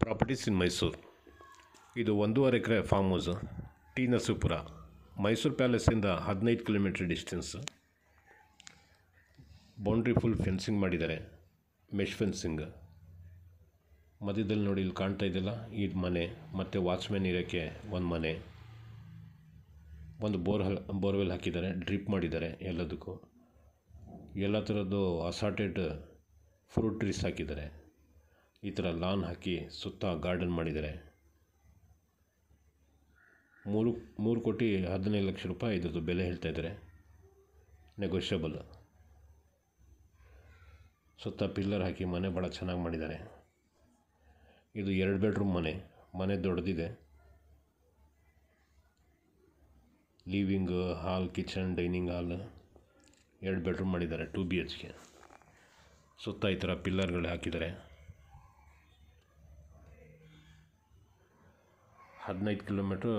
Properties ಇನ್ ಮೈಸೂರು. ಇದು 1.5 acre farm house, T Narasipura. Mysuru ಪ್ಯಾಲೇಸಿಂದ 15 kilometre distance. Boundary full fencing ಮಾಡಿದ್ದಾರೆ, mesh fencing. ಮಧ್ಯದಲ್ಲಿ ನೋಡಿ ಇಲ್ಲಿ ಕಾಣ್ತಾ ಇದೆಯಲ್ಲ, ಈ ಮನೆ ಮತ್ತು ವಾಚ್ಮ್ಯಾನ್ ಇರೋಕ್ಕೆ ಒಂದು ಮನೆ, ಒಂದು ಬೋರ್ವೆಲ್ ಹಾಕಿದ್ದಾರೆ, ಡ್ರಿಪ್ ಮಾಡಿದ್ದಾರೆ. ಎಲ್ಲದಕ್ಕೂ ಎಲ್ಲ ಥರದ್ದು ಅಸಾರ್ಟೆಡ್ ಫ್ರೂಟ್ ಟ್ರೀಸ್ ಹಾಕಿದ್ದಾರೆ. ಈ ಥರ ಲಾನ್ ಹಾಕಿ ಸುತ್ತ ಗಾರ್ಡನ್ ಮಾಡಿದ್ದಾರೆ. 3,15,00,000 ಇದ್ರದ್ದು ಬೆಲೆ ಹೇಳ್ತಾ ಇದ್ದಾರೆ, ನೆಗೋಷಿಯಬಲ್. ಸುತ್ತ ಪಿಲ್ಲರ್ ಹಾಕಿ ಮನೆ ಭಾಳ ಚೆನ್ನಾಗಿ ಮಾಡಿದ್ದಾರೆ. ಇದು 2 ಬೆಡ್ರೂಮ್ ಮನೆ ದೊಡ್ಡದಿದೆ. ಲಿವಿಂಗ್ ಹಾಲ್, ಕಿಚನ್, ಡೈನಿಂಗ್ ಹಾಲ್ 2 ಬೆಡ್ರೂಮ್ ಮಾಡಿದ್ದಾರೆ, 2 BHK. ಸುತ್ತ ಈ ಥರ ಪಿಲ್ಲರ್ಗಳು ಹಾಕಿದ್ದಾರೆ. 15 ಕಿಲೋಮೀಟ್ರ್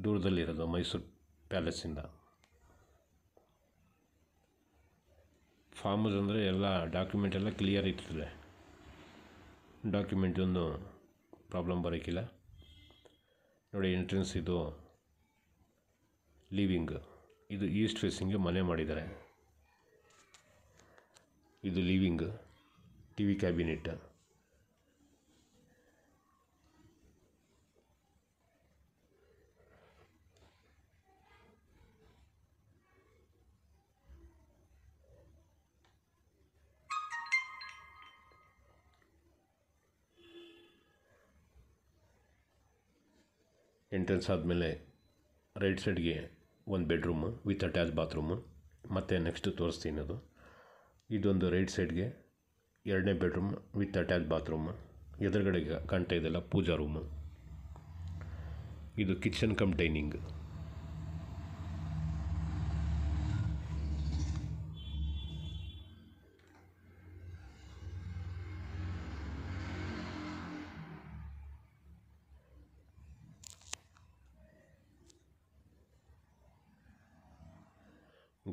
ದೂರದಲ್ಲಿರೋದು ಮೈಸೂರು ಪ್ಯಾಲೇಸಿಂದ. ಫಾರ್ಮ್ ಹೌಸ್ ಅಂದರೆ ಎಲ್ಲ ಡಾಕ್ಯುಮೆಂಟ್ ಎಲ್ಲ ಕ್ಲಿಯರ್ ಇರ್ತದೆ. ಡಾಕ್ಯುಮೆಂಟ್ ಒಂದು ಪ್ರಾಬ್ಲಮ್ ಬರೋಕ್ಕಿಲ್ಲ. ನೋಡಿ, ಎಂಟ್ರೆನ್ಸ್ ಇದು ಲಿವಿಂಗ್. ಇದು ಈಸ್ಟ್ ಫೇಸಿಂಗ್ಗೆ ಮನೆ ಮಾಡಿದ್ದಾರೆ. ಇದು ಲಿವಿಂಗ್, TV ಕ್ಯಾಬಿನೆಟ್. ಎಂಟ್ರೆನ್ಸ್ ಆದಮೇಲೆ ರೈಟ್ ಸೈಡ್ಗೆ 1 ಬೆಡ್ರೂಮು ವಿತ್ ಅಟ್ಯಾಚ್ ಬಾತ್ರೂಮು. ಮತ್ತು ನೆಕ್ಸ್ಟ್ ತೋರಿಸ್ತೀನಿ ಅದು. ಇದೊಂದು ರೈಟ್ ಸೈಡ್ಗೆ 2ನೇ ಬೆಡ್ರೂಮ್ ವಿತ್ ಅಟ್ಯಾಚ್ ಬಾತ್ರೂಮು. ಎದುರುಗಡೆಗೆ ಕಾಣ್ತಾ ಇದೆಯಲ್ಲ, ಪೂಜಾ ರೂಮು. ಇದು ಕಿಚನ್ ಕಮ್ ಡೈನಿಂಗ್.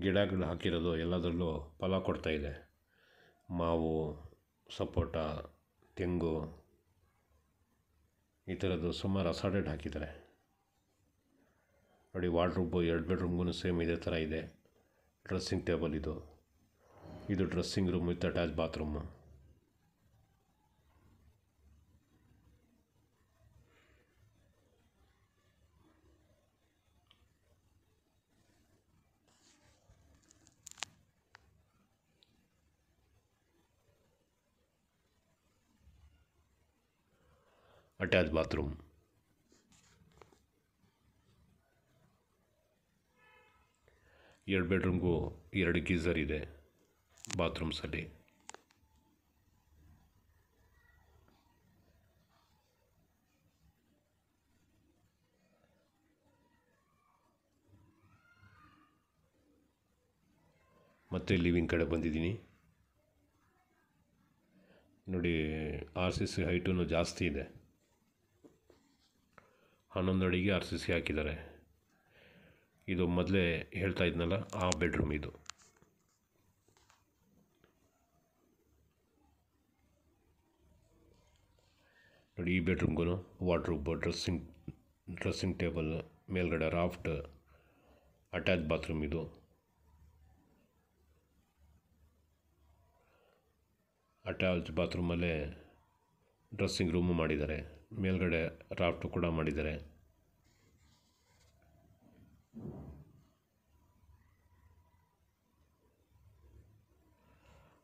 ಗಿಡಗಳು ಹಾಕಿರೋದು ಎಲ್ಲದರಲ್ಲೂ ಫಲ ಕೊಡ್ತಾಯಿದೆ. ಮಾವು, ಸಪೋಟ, ತೆಂಗು, ಈ ಥರದ್ದು ಸುಮಾರು ಅಸಾರ್ಟೆಡ್ ಹಾಕಿದ್ದಾರೆ. ನೋಡಿ, ವಾರ್ಡ್ರೋಬು 2 ಬೆಡ್ರೂಮ್ಗೂ ಸೇಮ್ ಇದೇ ಥರ ಇದೆ. ಡ್ರೆಸ್ಸಿಂಗ್ ಟೇಬಲ್ ಇದು dressing room with attach bathroom. Attach bathroom. ಎರಡು ಬೆಡ್ರೂಮ್ಗೂ 2 ಗೀಝರ್ ಇದೆ ಬಾತ್ರೂಮ್ಸಲ್ಲಿ. ಮತ್ತೆ ಲಿವಿಂಗ್ ಕಡೆ ಬಂದಿದ್ದೀನಿ. ನೋಡಿ, RCC ಹೈಟೂ ಜಾಸ್ತಿ ಇದೆ. 11 ಅಡಿಗೆ RCC ಹಾಕಿದ್ದಾರೆ. ಇದು ಮೊದಲೇ ಹೇಳ್ತಾ ಇದ್ನಲ್ಲ, ಆ ಬೆಡ್ರೂಮ್ ಇದು. ನೋಡಿ, ಈ ಬೆಡ್ರೂಮ್ಗೂ ವಾರ್ಡ್ರೋಬ್, ಡ್ರೆಸ್ಸಿಂಗ್ ಟೇಬಲ್, ಮೇಲ್ಗಡೆ ರಾಫ್ಟ್, ಅಟ್ಯಾಚ್ ಬಾತ್ರೂಮ್ ಇದು. ಅಟ್ಯಾಚ್ ಬಾತ್ರೂಮಲ್ಲೇ ಡ್ರೆಸ್ಸಿಂಗ್ ರೂಮು ಮಾಡಿದ್ದಾರೆ. ಮೇಲ್ಗಡೆ ರಾಫ್ಟು ಕೂಡ ಮಾಡಿದ್ದಾರೆ.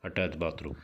Attach bathroom.